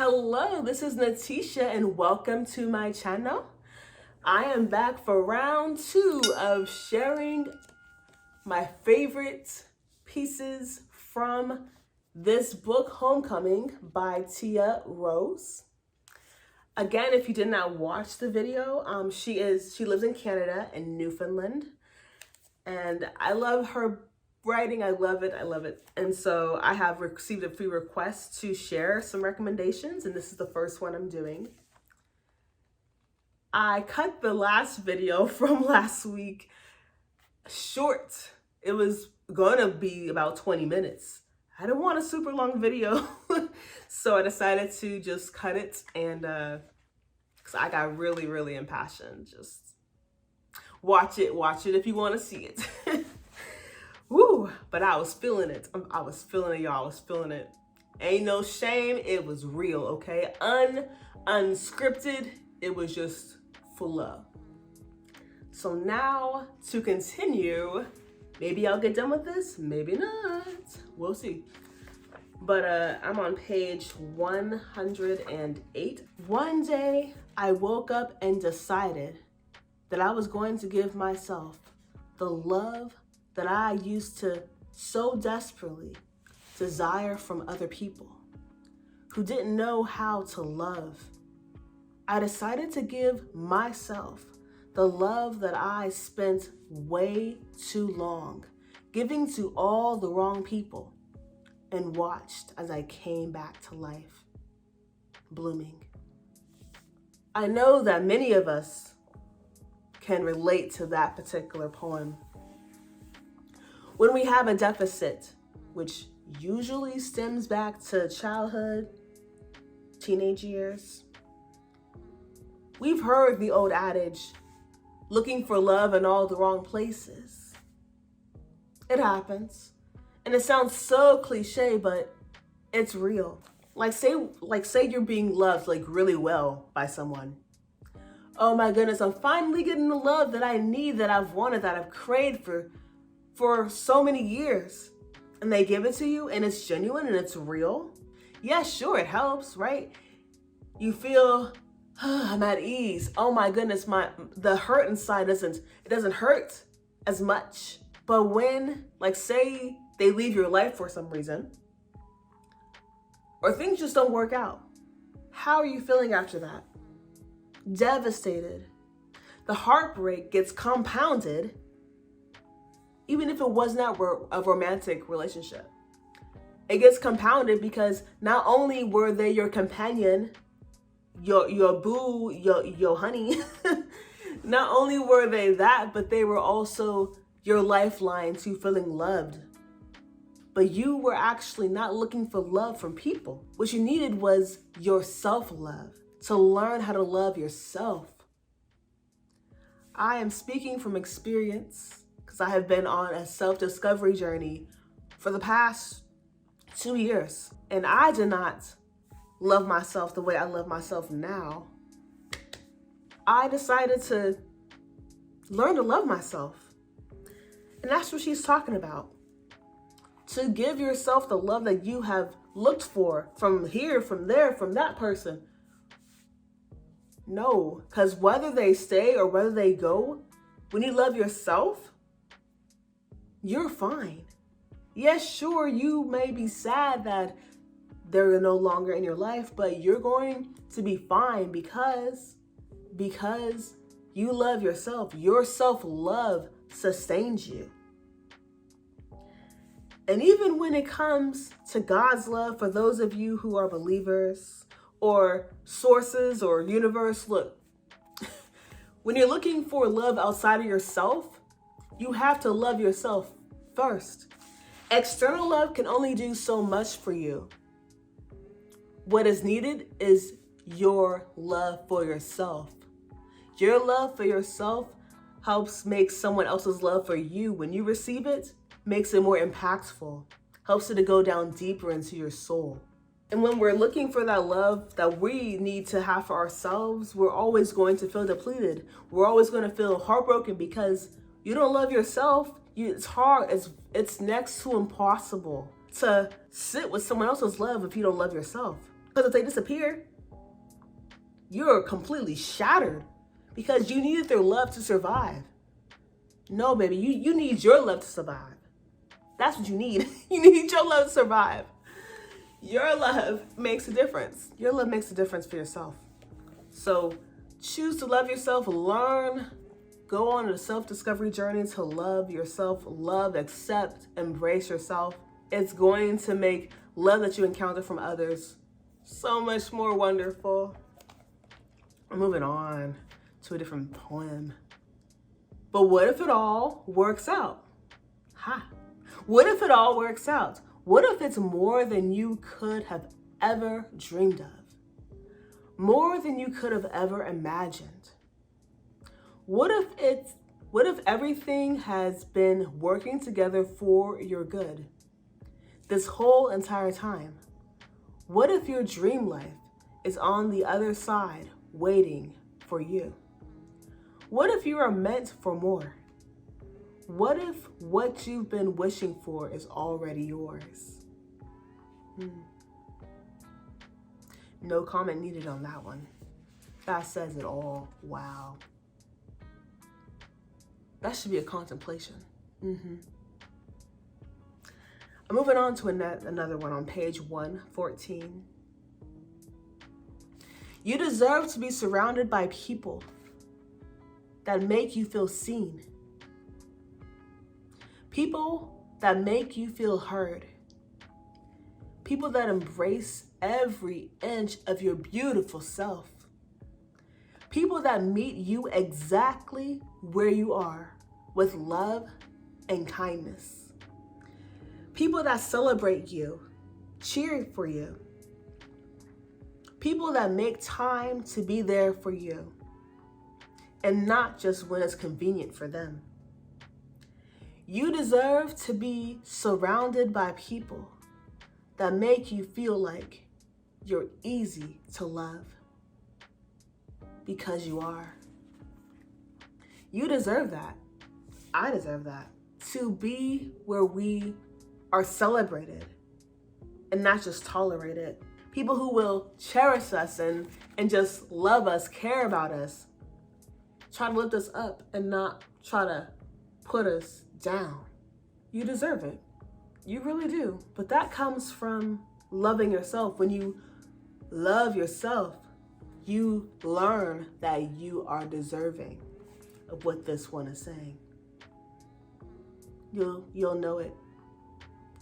Hello, this is Natisha and welcome to my channel. I am back for round 2 of sharing my favorite pieces from this book, Homecoming by Tia Rose. Again, if you did not watch the video, she lives in Canada and Newfoundland, and I love her writing. I love it. And so I have received a few requests to share some recommendations, and this is the first one I'm doing. I cut the last video from last week short. It was gonna be about 20 minutes. I didn't want a super long video, so I decided to just cut it, and because I got really impassioned. Just watch it if you want to see it. Woo, but I was feeling it. I was feeling it, y'all. I was feeling it. Ain't no shame. It was real, okay? Unscripted. It was just full love. So now to continue, maybe I'll get done with this. Maybe not. We'll see. But I'm on page 108. One day I woke up and decided that I was going to give myself the love that I used to so desperately desire from other people who didn't know how to love. I decided to give myself the love that I spent way too long giving to all the wrong people, and watched as I came back to life, blooming. I know that many of us can relate to that particular poem. When we have a deficit, which usually stems back to childhood, teenage years, we've heard the old adage, looking for love in all the wrong places. It happens. And it sounds so cliche, but it's real. Like say you're being loved like really well by someone. Oh my goodness, I'm finally getting the love that I need, that I've wanted, that I've craved for so many years. And they give it to you and it's genuine and it's real. Yeah, sure, it helps, right? You feel, I'm at ease. Oh my goodness, the hurt inside doesn't hurt as much. But when, like, say they leave your life for some reason, or things just don't work out, how are you feeling after that? Devastated. The heartbreak gets compounded, even if it was not a romantic relationship. It gets compounded because not only were they your companion, your boo, your honey, not only were they that, but they were also your lifeline to feeling loved. But you were actually not looking for love from people. What you needed was your self-love, to learn how to love yourself. I am speaking from experience because I have been on a self-discovery journey for the past 2 years. And I did not love myself the way I love myself now. I decided to learn to love myself. And that's what she's talking about. To give yourself the love that you have looked for from here, from there, from that person. No, because whether they stay or whether they go, when you love yourself, you're fine. Yes, sure, you may be sad that they're no longer in your life, but you're going to be fine because you love yourself. Your self-love sustains you. And even when it comes to God's love, for those of you who are believers or sources or universe, look, when you're looking for love outside of yourself, you have to love yourself first. External love can only do so much for you. What is needed is your love for yourself. Your love for yourself helps make someone else's love for you, when you receive it, makes it more impactful, helps it to go down deeper into your soul. And when we're looking for that love that we need to have for ourselves, we're always going to feel depleted. We're always going to feel heartbroken because you don't love yourself. It's hard. It's next to impossible to sit with someone else's love if you don't love yourself. Because if they disappear, you're completely shattered because you needed their love to survive. No, baby, you need your love to survive. That's what you need. You need your love to survive. Your love makes a difference. Your love makes a difference for yourself. So choose to love yourself, learn, go on a self-discovery journey to love yourself, love, accept, embrace yourself. It's going to make love that you encounter from others so much more wonderful. I'm moving on to a different poem. But what if it all works out? What if it all works out? What if it's more than you could have ever dreamed of? More than you could have ever imagined? What if everything has been working together for your good this whole entire time? What if your dream life is on the other side waiting for you? What if you are meant for more? What if what you've been wishing for is already yours? No comment needed on that one. That says it all. Wow. That should be a contemplation. I'm moving on to another one on page 114. You deserve to be surrounded by people that make you feel seen. People that make you feel heard. People that embrace every inch of your beautiful self. People that meet you exactly where you are with love and kindness. People that celebrate you, cheer for you. People that make time to be there for you and not just when it's convenient for them. You deserve to be surrounded by people that make you feel like you're easy to love, because you are. You deserve that. I deserve that. To be where we are celebrated and not just tolerated. People who will cherish us and just love us, care about us, try to lift us up and not try to put us down. You deserve it. You really do. But that comes from loving yourself. When you love yourself, you learn that you are deserving of what this one is saying. You'll know it.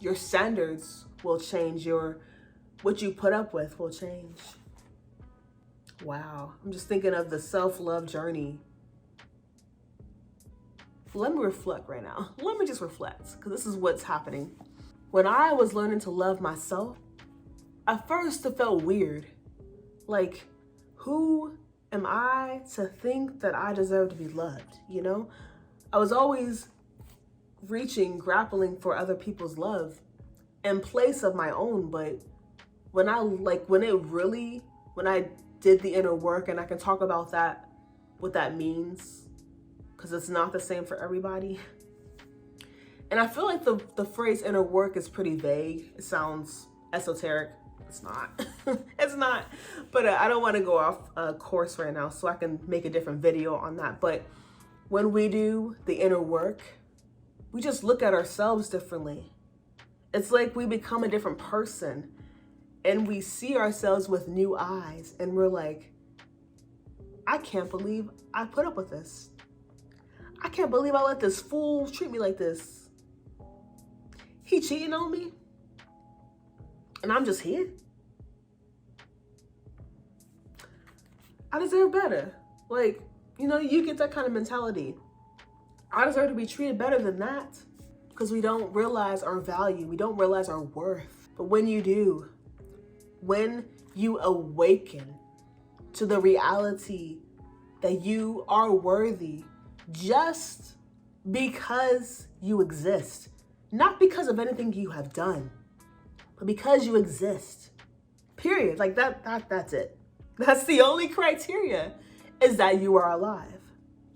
Your standards will change. What you put up with will change. Wow. I'm just thinking of the self-love journey. Let me reflect right now. Let me just reflect, because this is what's happening. When I was learning to love myself, at first it felt weird. Like, who am I to think that I deserve to be loved, you know? I was always grappling for other people's love in place of my own. But when I did the inner work, and I can talk about that, what that means, because it's not the same for everybody. And I feel like the phrase inner work is pretty vague. It sounds esoteric. It's not. It's not. But I don't want to go off course right now, so I can make a different video on that. But when we do the inner work, we just look at ourselves differently. It's like we become a different person and we see ourselves with new eyes, and we're like, I can't believe I put up with this. I can't believe I let this fool treat me like this. He cheating on me, and I'm just here. I deserve better. Like, you know, you get that kind of mentality. I deserve to be treated better than that, because we don't realize our value. We don't realize our worth. But when you do, when you awaken to the reality that you are worthy just because you exist, not because of anything you have done, but because you exist, period. Like that's it. That's the only criteria, is that you are alive.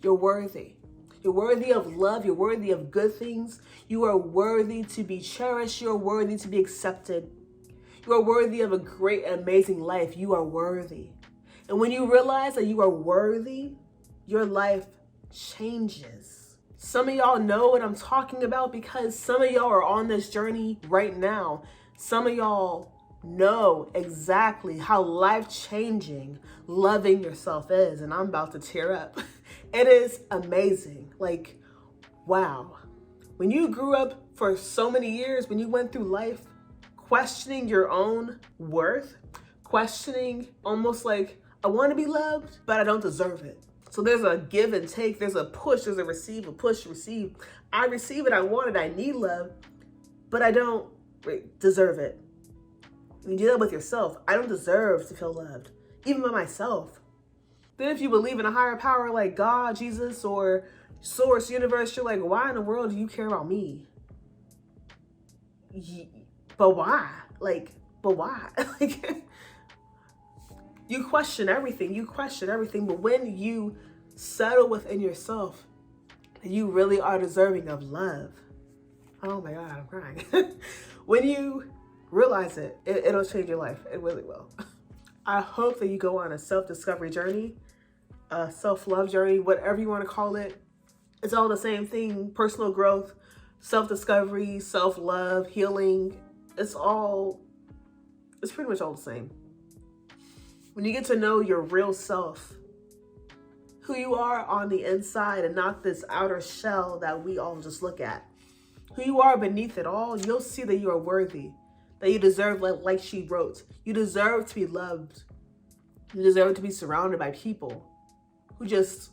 You're worthy. You're worthy of love. You're worthy of good things. You are worthy to be cherished. You're worthy to be accepted. You are worthy of a great, amazing life. You are worthy. And when you realize that you are worthy, your life changes. Some of y'all know what I'm talking about because some of y'all are on this journey right now. Some of y'all know exactly how life-changing loving yourself is, and I'm about to tear up. It is amazing. Like, wow. When you grew up for so many years, when you went through life questioning your own worth, questioning almost like, I want to be loved, but I don't deserve it. So there's a give and take, there's a push, there's a receive, a push, receive. I receive it, I want it, I need love, but I don't deserve it. You do that with yourself. I don't deserve to feel loved, even by myself. Then if you believe in a higher power like God, Jesus, or source, universe, you're like, why in the world do you care about me? But why? But why? You question everything. But when you settle within yourself, you really are deserving of love. Oh my God, I'm crying. When you realize it'll change your life. It really will. I hope that you go on a self-discovery journey, a self-love journey, whatever you want to call it. It's all the same thing. Personal growth, self-discovery, self-love, healing. It's pretty much all the same. When you get to know your real self, who you are on the inside and not this outer shell that we all just look at, who you are beneath it all, you'll see that you are worthy, that you deserve, like she wrote, you deserve to be loved. You deserve to be surrounded by people who just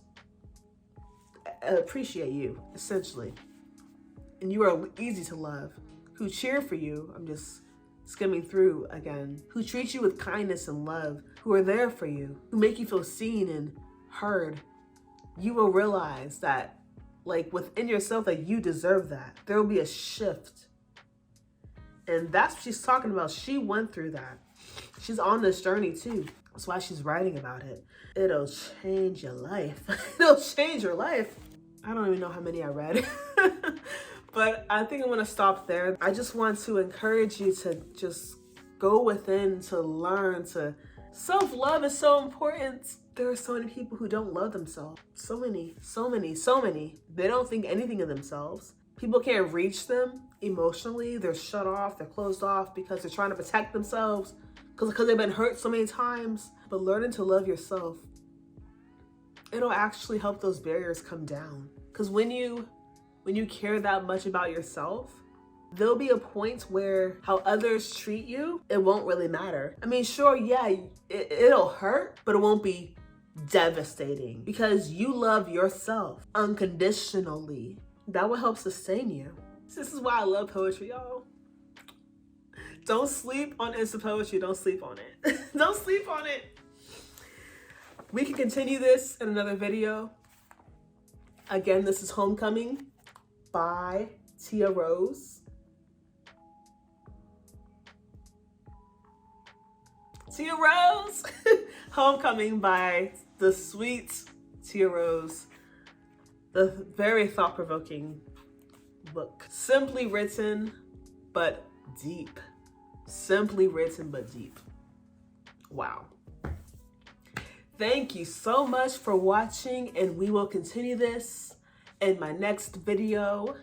appreciate you, essentially. And you are easy to love, who cheer for you. I'm just skimming through again, who treat you with kindness and love, who are there for you, who make you feel seen and heard. You will realize that, like, within yourself, that you deserve that. There will be a shift. And that's what she's talking about. She went through that. She's on this journey too. That's why she's writing about it. It'll change your life. It'll change your life. I don't even know how many I read. But I think I'm gonna stop there. I just want to encourage you to just go within, to learn, to self-love is so important. There are so many people who don't love themselves. So many. They don't think anything of themselves. People can't reach them emotionally. They're shut off, they're closed off because they're trying to protect themselves because they've been hurt so many times. But learning to love yourself, it'll actually help those barriers come down. Because when you care that much about yourself, there'll be a point where how others treat you, it won't really matter. I mean, sure, yeah, it'll hurt, but it won't be devastating because you love yourself unconditionally. That will help sustain you. This is why I love poetry, y'all. Don't sleep on Instapoetry. Don't sleep on it. Don't sleep on it. We can continue this in another video. Again, this is Homecoming by Tia Rose. Tia Rose! Homecoming by the sweet Tia Rose. The very thought-provoking book. Simply written, but deep. Simply written, but deep. Wow. Thank you so much for watching, and we will continue this in my next video.